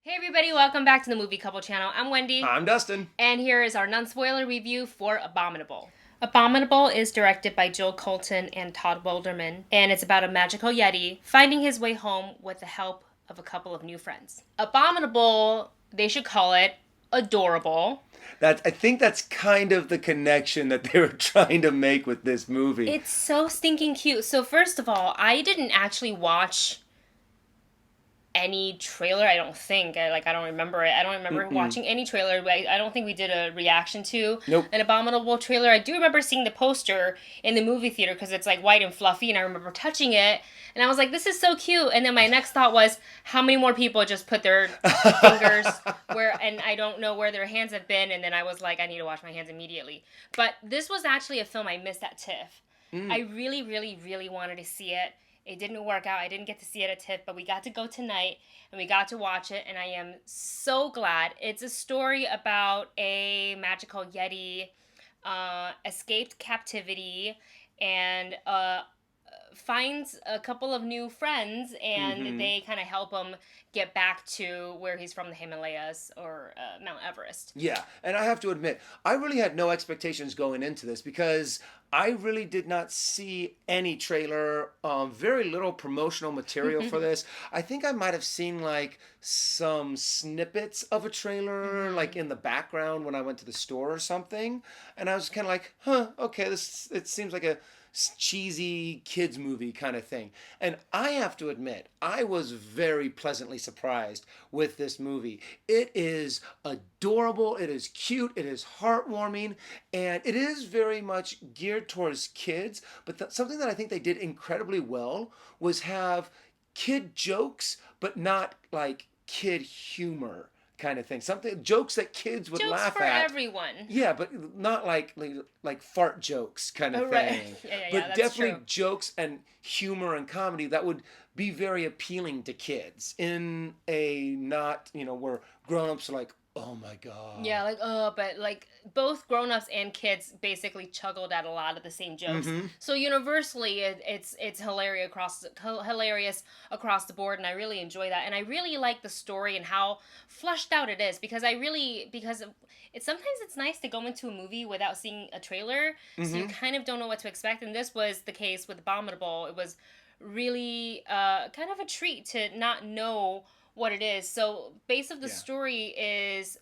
Hey everybody, welcome back to the Movie Couple channel. I'm Wendy. I'm Dustin. And here is our non-spoiler review for Abominable. Abominable is directed by Joel Colton and Todd Wilderman, and it's about a magical Yeti finding his way home with the help of a couple of new friends. Abominable, they should call it adorable. I think that's kind of the connection that they were trying to make with this movie. It's so stinking cute. So first of all, I didn't actually watch any trailer. I don't think. I don't remember it. I don't remember watching any trailer. I don't think we did a reaction to Nope. an Abominable trailer. I do remember seeing the poster in the movie theater because it's like white and fluffy, and I remember touching it, and I was like, "This is so cute." And then my next thought was, how many more people just put their fingers where, and I don't know where their hands have been. And then I was like, I need to wash my hands immediately. But this was actually a film I missed at TIFF. I really, really, really wanted to see it. It didn't work out. I didn't get to see it at TIFF, but we got to go tonight and we got to watch it, and I am so glad. It's a story about a magical Yeti escaped captivity and finds a couple of new friends, and they kind of help him get back to where he's from, the Himalayas or Mount Everest. Yeah, and I have to admit, I really had no expectations going into this because I really did not see any trailer, very little promotional material for this. I think I might have seen like some snippets of a trailer, like in the background when I went to the store or something, and I was kind of like, huh, okay, it seems like a cheesy kids movie kind of thing. And I have to admit, I was very pleasantly surprised with this movie. It is adorable, it is cute, it is heartwarming, and it is very much geared towards kids. But something that I think they did incredibly well was have kid jokes, but not like kid humor kind of thing. Something jokes that kids would Jokes laugh for at. everyone. Yeah, but not like fart jokes kind of Oh, right. thing. Yeah, But that's definitely true. jokes and humor and comedy that would be very appealing to kids in a not, where grown-ups are like, "Oh my God." Yeah, but like both grown-ups and kids basically chuckled at a lot of the same jokes. Mm-hmm. So universally, it's hilarious across the board, and I really enjoy that. And I really like the story and how fleshed out it is because it's sometimes it's nice to go into a movie without seeing a trailer, so you Mm-hmm. kind of don't know what to expect. And this was the case with Abominable. It was really kind of a treat to not know what it is. So, base of the Yeah. story is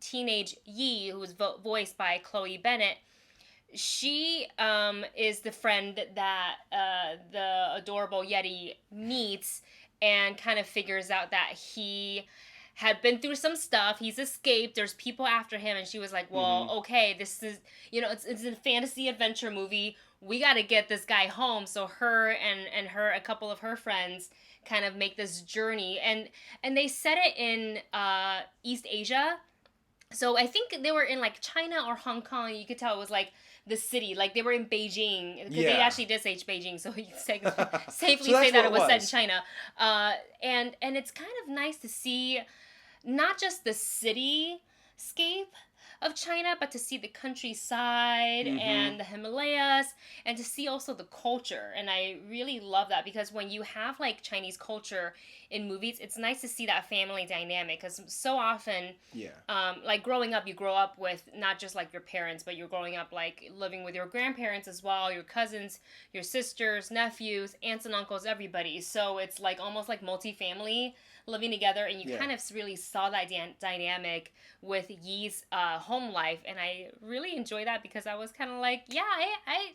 teenage Yi, who was voiced by Chloe Bennett. She is the friend that the adorable Yeti meets and kind of figures out that he had been through some stuff. He's escaped. There's people after him, and she was like, "Well, Mm-hmm. okay, this is it's a fantasy adventure movie. We got to get this guy home." So her and her a couple of her friends kind of make this journey, and they set it in East Asia. So I think they were in like China or Hong Kong. You could tell it was like the city, like they were in Beijing because they Yeah. actually did say Beijing, so you So safely say that's that what it it was set in was. China. And it's kind of nice to see not just the cityscape of China, but to see the countryside Mm-hmm. and the Himalayas, and to see also the culture. And I really love that because when you have like Chinese culture in movies, it's nice to see that family dynamic because so often Yeah. like growing up, you grow up with not just like your parents, but you're growing up like living with your grandparents as well, your cousins, your sisters, nephews, aunts and uncles, everybody. So it's like almost like multi-family living together, and you Yeah. kind of really saw that dynamic with Yi's home life, and I really enjoy that because I was kind of like, yeah, I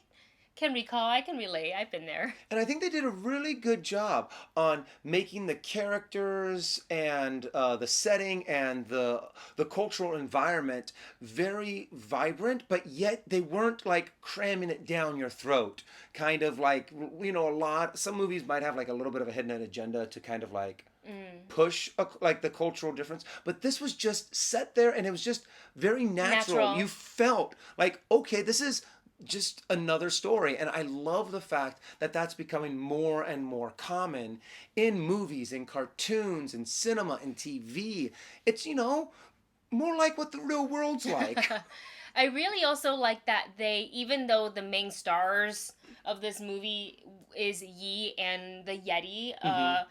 can recall, I can relate, I've been there. And I think they did a really good job on making the characters and the setting and the cultural environment very vibrant, but yet they weren't like cramming it down your throat. Kind of like a lot. Some movies might have like a little bit of a hidden agenda to kind of like Mm. push like the cultural difference, but this was just set there and it was just very natural. Natural. You felt like, okay, this is just another story. And I love the fact that that's becoming more and more common in movies, in cartoons, in cinema, in TV. It's, more like what the real world's like. I really also like that they, even though the main stars of this movie is Yi and the Yeti, Hmm.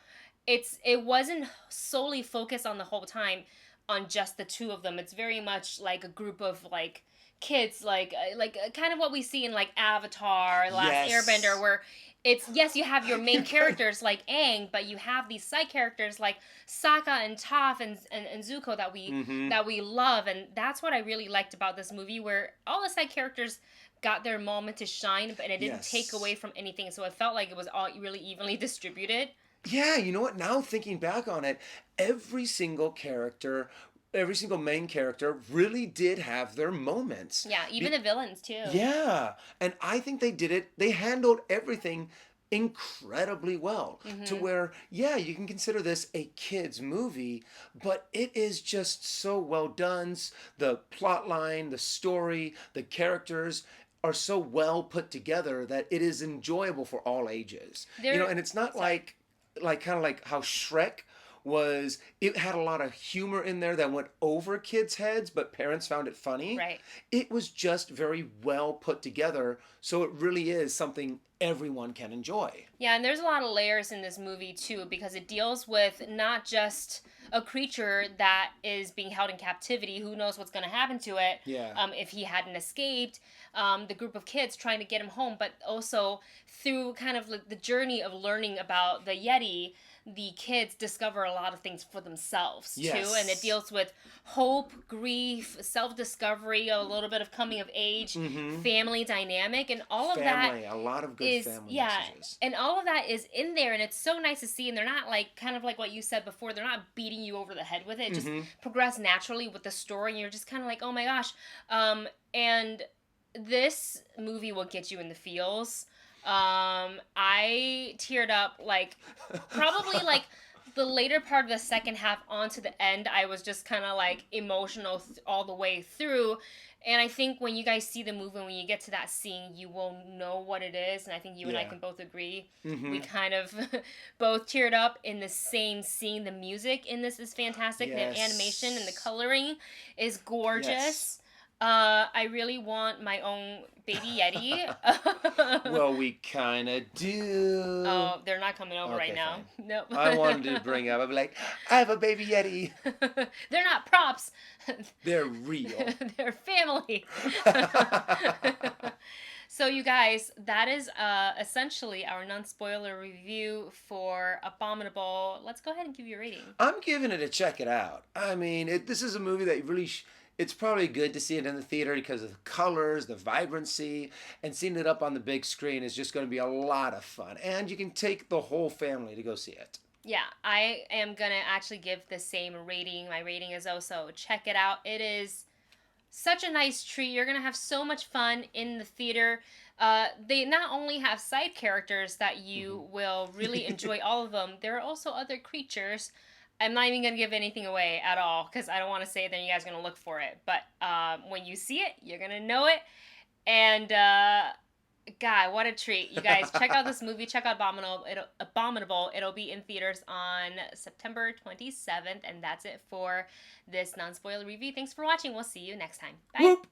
it wasn't solely focused on the whole time on just the two of them. It's very much like a group of like kids, kind of what we see in like Avatar, Last Yes. Airbender, where it's, yes, you have your main characters like Aang, but you have these side characters like Sokka and Toph and Zuko Mm-hmm. that we love, and that's what I really liked about this movie, where all the side characters got their moment to shine, but it didn't take away Yes. from anything. So it felt like it was all really evenly distributed. Yeah, you know what? Now thinking back on it, every single character, every single main character really did have their moments. Yeah, even Be- the villains too. yeah, and I think they did it. They handled everything incredibly well to Mm-hmm. where, yeah, you can consider this a kids movie, but it is just so well done. The plot line, the story, the characters are so well put together that it is enjoyable for all ages. There, And it's not sorry. like kind of like how Shrek was, it had a lot of humor in there that went over kids' heads, but parents found it funny. Right. It was just very well put together, so it really is something everyone can enjoy. Yeah, and there's a lot of layers in this movie too, because it deals with not just a creature that is being held in captivity, who knows what's going to happen to it, Yeah. if he hadn't escaped, the group of kids trying to get him home, but also through kind of like the journey of learning about the Yeti, the kids discover a lot of things for themselves too, and it Yes. deals with hope, grief, self-discovery, a little bit of coming of age, Mm-hmm. family dynamic, and all of that Family, a lot of good is, family yeah, messages. and all of that is in there, and it's so nice to see, and they're not like, kind of like what you said before, they're not beating you over the head with it. It just Mm-hmm. progress naturally with the story, and you're just kind of like, oh my gosh. And this movie will get you in the feels. I teared up like probably like the later part of the second half onto the end. I was just kind of like emotional all the way through. And I think when you guys see the movie, when you get to that scene, you will know what it is. And I think you and I Yeah. can both agree. Mm-hmm. We kind of both teared up in the same scene. The music in this is fantastic. The animation and the Yes. coloring is Yes. gorgeous. I really want my own baby Yeti. Well, we kind of do. Oh, they're not coming over right Okay, now. fine. Nope. I wanted to bring up, I'd be like, I have a baby Yeti. They're not props. They're real. They're family. So, you guys, that is essentially our non-spoiler review for Abominable. Let's go ahead and give you a rating. I'm giving it a check it out. I mean, this is a movie that really, it's probably good to see it in the theater because of the colors, the vibrancy, and seeing it up on the big screen is just going to be a lot of fun. And you can take the whole family to go see it. Yeah, I am going to actually give the same rating. My rating is also check it out. It is such a nice treat. You're going to have so much fun in the theater. They not only have side characters that you will really enjoy all of them, there are also other creatures. I'm not even going to give anything away at all because I don't want to say that you guys are going to look for it. But when you see it, you're going to know it. And God, what a treat. You guys, check out this movie. Check out Abominable. It'll be in theaters on September 27th. And that's it for this non-spoiler review. Thanks for watching. We'll see you next time. Bye. Whoop!